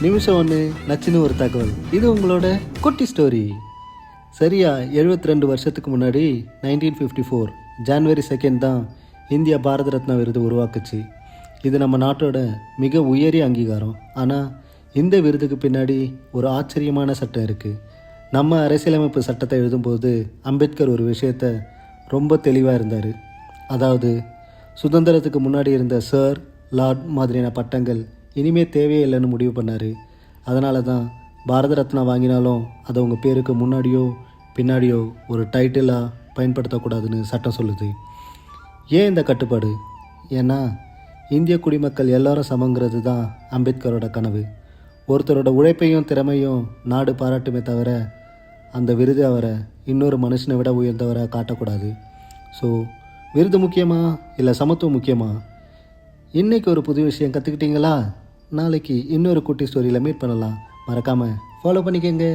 நிமிஷம் ஒன்று நச்சுன்னு ஒரு தகவல். இது உங்களோட குட்டி ஸ்டோரி. சரியா 72 வருஷத்துக்கு முன்னாடி 1954 ஜான்வரி 2 தான் இந்தியா பாரத ரத்னா விருது உருவாக்குச்சு. இது நம்ம நாட்டோட மிக உயரிய அங்கீகாரம். ஆனால் இந்த விருதுக்கு பின்னாடி ஒரு ஆச்சரியமான சட்டம் இருக்குது. நம்ம அரசியலமைப்பு சட்டத்தை எழுதும்போது அம்பேத்கர் ஒரு விஷயத்தை ரொம்ப தெளிவாக இருந்தார். அதாவது சுதந்திரத்துக்கு முன்னாடி இருந்த சார், லார்ட் மாதிரியான பட்டங்கள் இனிமேல் தேவையே இல்லைன்னு முடிவு பண்ணார். அதனால தான் பாரத ரத்னா வாங்கினாலும் அதை உங்கள் பேருக்கு முன்னாடியோ பின்னாடியோ ஒரு டைட்டிலாக பயன்படுத்தக்கூடாதுன்னு சட்டம் சொல்லுது. ஏன் இந்த கட்டுப்பாடு? ஏன்னா இந்திய குடிமக்கள் எல்லாரும் சமங்கிறது தான் அம்பேத்கரோட கனவு. ஒருத்தரோட உழைப்பையும் திறமையும் நாடு பாராட்டுமே தவிர அந்த விருது அவரை இன்னொரு மனுஷனை விட உயர்ந்தவரை காட்டக்கூடாது. ஸோ விருது முக்கியமா இல்லை சமத்துவம் முக்கியமா? இன்றைக்கி ஒரு புது விஷயம் கற்றுக்கிட்டீங்களா? நாளைக்கு இன்னொரு குட்டி ஸ்டோரியில் மீட் பண்ணலாம். மறக்காமல் ஃபாலோ பண்ணிக்கங்க.